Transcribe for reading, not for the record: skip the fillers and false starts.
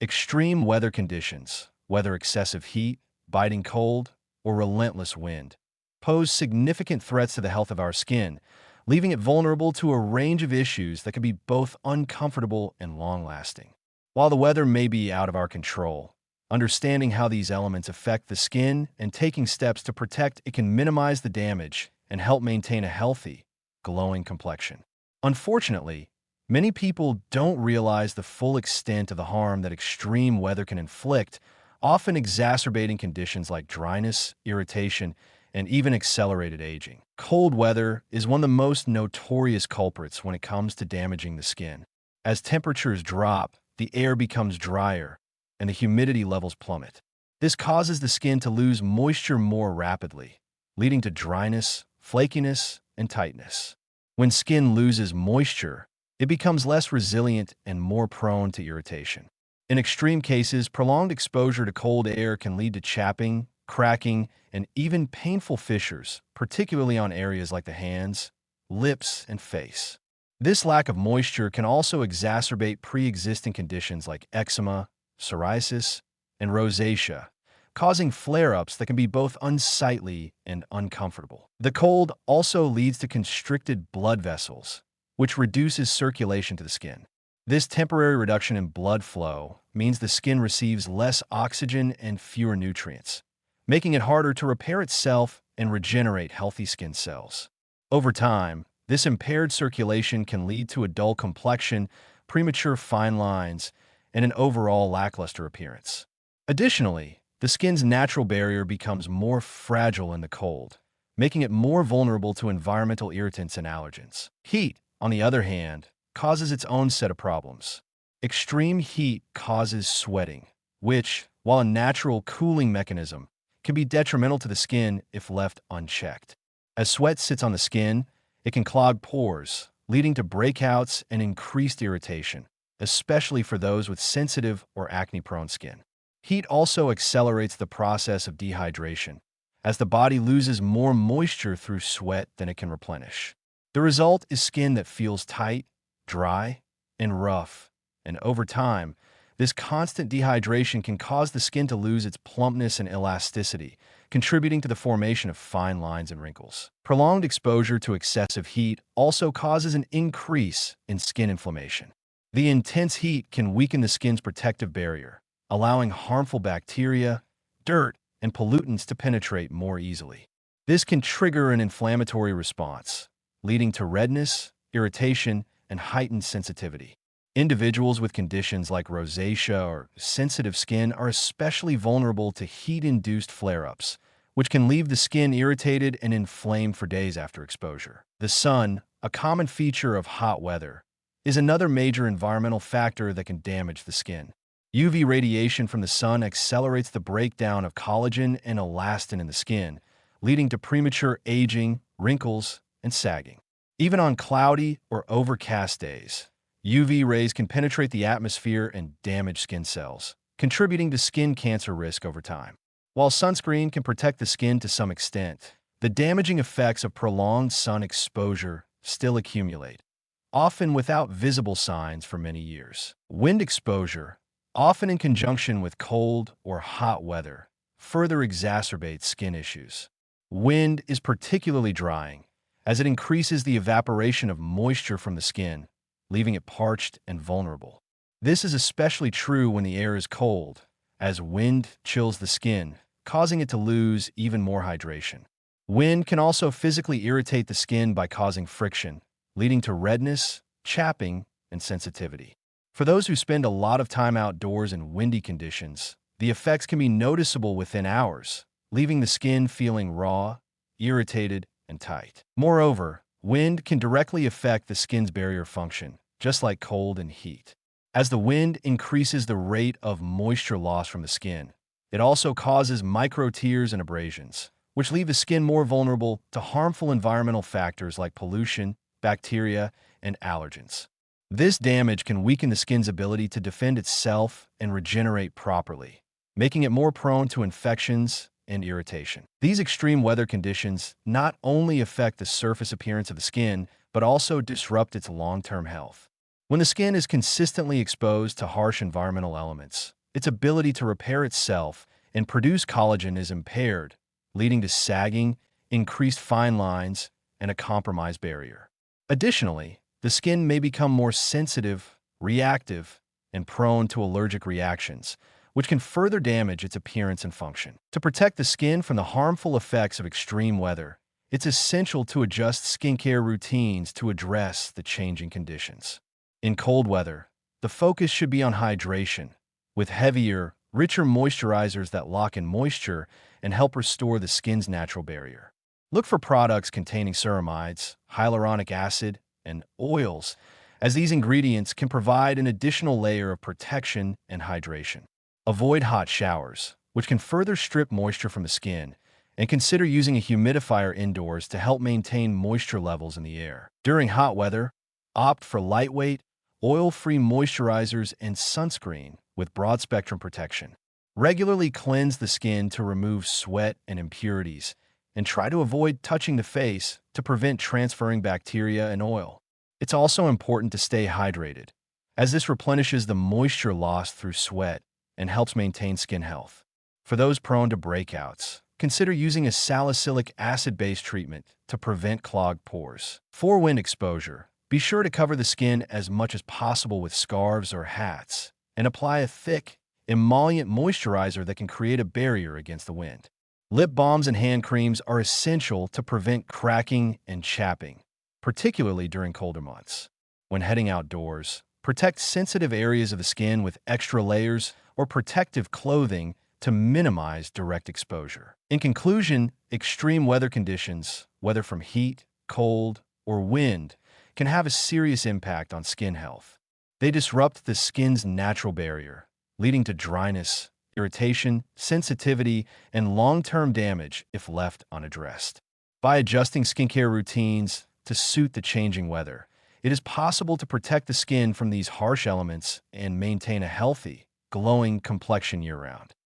Extreme weather conditions, whether excessive heat, biting cold, or relentless wind, pose significant threats to the health of our skin, leaving it vulnerable to a range of issues that can be both uncomfortable and long-lasting. While the weather may be out of our control, understanding how these elements affect the skin and taking steps to protect it can minimize the damage and help maintain a healthy, glowing complexion. Unfortunately, many people don't realize the full extent of the harm that extreme weather can inflict, often exacerbating conditions like dryness, irritation, and even accelerated aging. Cold weather is one of the most notorious culprits when it comes to damaging the skin. As temperatures drop, the air becomes drier, and the humidity levels plummet. This causes the skin to lose moisture more rapidly, leading to dryness, flakiness, and tightness. When skin loses moisture, it becomes less resilient and more prone to irritation. In extreme cases, prolonged exposure to cold air can lead to chapping, cracking, and even painful fissures, particularly on areas like the hands, lips, and face. This lack of moisture can also exacerbate pre-existing conditions like eczema, psoriasis, and rosacea, causing flare-ups that can be both unsightly and uncomfortable. The cold also leads to constricted blood vessels, which reduces circulation to the skin. This temporary reduction in blood flow means the skin receives less oxygen and fewer nutrients, making it harder to repair itself and regenerate healthy skin cells. Over time, this impaired circulation can lead to a dull complexion, premature fine lines, and an overall lackluster appearance. Additionally, the skin's natural barrier becomes more fragile in the cold, making it more vulnerable to environmental irritants and allergens. Heat, on the other hand, causes its own set of problems. Extreme heat causes sweating, which, while a natural cooling mechanism, can be detrimental to the skin if left unchecked. As sweat sits on the skin, it can clog pores, leading to breakouts and increased irritation, especially for those with sensitive or acne-prone skin. Heat also accelerates the process of dehydration, as the body loses more moisture through sweat than it can replenish. The result is skin that feels tight, dry, and rough, and over time, this constant dehydration can cause the skin to lose its plumpness and elasticity, contributing to the formation of fine lines and wrinkles. Prolonged exposure to excessive heat also causes an increase in skin inflammation. The intense heat can weaken the skin's protective barrier, allowing harmful bacteria, dirt, and pollutants to penetrate more easily. This can trigger an inflammatory response, leading to redness, irritation, and heightened sensitivity. Individuals with conditions like rosacea or sensitive skin are especially vulnerable to heat-induced flare-ups, which can leave the skin irritated and inflamed for days after exposure. The sun, a common feature of hot weather, is another major environmental factor that can damage the skin. UV radiation from the sun accelerates the breakdown of collagen and elastin in the skin, leading to premature aging, wrinkles, and sagging. Even on cloudy or overcast days, UV rays can penetrate the atmosphere and damage skin cells, contributing to skin cancer risk over time. While sunscreen can protect the skin to some extent, the damaging effects of prolonged sun exposure still accumulate, often without visible signs for many years. Wind exposure, often in conjunction with cold or hot weather, further exacerbates skin issues. Wind is particularly drying, as it increases the evaporation of moisture from the skin, leaving it parched and vulnerable. This is especially true when the air is cold, as wind chills the skin, causing it to lose even more hydration. Wind can also physically irritate the skin by causing friction, leading to redness, chapping, and sensitivity. For those who spend a lot of time outdoors in windy conditions, the effects can be noticeable within hours, leaving the skin feeling raw, irritated, and tight. Moreover, wind can directly affect the skin's barrier function, just like cold and heat. As the wind increases the rate of moisture loss from the skin, it also causes micro tears and abrasions, which leave the skin more vulnerable to harmful environmental factors like pollution, bacteria, and allergens. This damage can weaken the skin's ability to defend itself and regenerate properly, making it more prone to infections and irritation. These extreme weather conditions not only affect the surface appearance of the skin, but also disrupt its long-term health. When the skin is consistently exposed to harsh environmental elements, its ability to repair itself and produce collagen is impaired, leading to sagging, increased fine lines, and a compromised barrier. Additionally, the skin may become more sensitive, reactive, and prone to allergic reactions, which can further damage its appearance and function. To protect the skin from the harmful effects of extreme weather, it's essential to adjust skincare routines to address the changing conditions. In cold weather, the focus should be on hydration, with heavier, richer moisturizers that lock in moisture and help restore the skin's natural barrier. Look for products containing ceramides, hyaluronic acid, and oils, as these ingredients can provide an additional layer of protection and hydration. Avoid hot showers, which can further strip moisture from the skin, and consider using a humidifier indoors to help maintain moisture levels in the air. During hot weather, opt for lightweight, oil-free moisturizers and sunscreen with broad-spectrum protection. Regularly cleanse the skin to remove sweat and impurities, and try to avoid touching the face to prevent transferring bacteria and oil. It's also important to stay hydrated, as this replenishes the moisture lost through sweat and helps maintain skin health. For those prone to breakouts, consider using a salicylic acid-based treatment to prevent clogged pores. For wind exposure, be sure to cover the skin as much as possible with scarves or hats, and apply a thick, emollient moisturizer that can create a barrier against the wind. Lip balms and hand creams are essential to prevent cracking and chapping, particularly during colder months. When heading outdoors, protect sensitive areas of the skin with extra layers or protective clothing to minimize direct exposure. In conclusion, extreme weather conditions, whether from heat, cold, or wind, can have a serious impact on skin health. They disrupt the skin's natural barrier, leading to dryness, irritation, sensitivity, and long-term damage if left unaddressed. By adjusting skincare routines to suit the changing weather, it is possible to protect the skin from these harsh elements and maintain a healthy, glowing complexion year-round.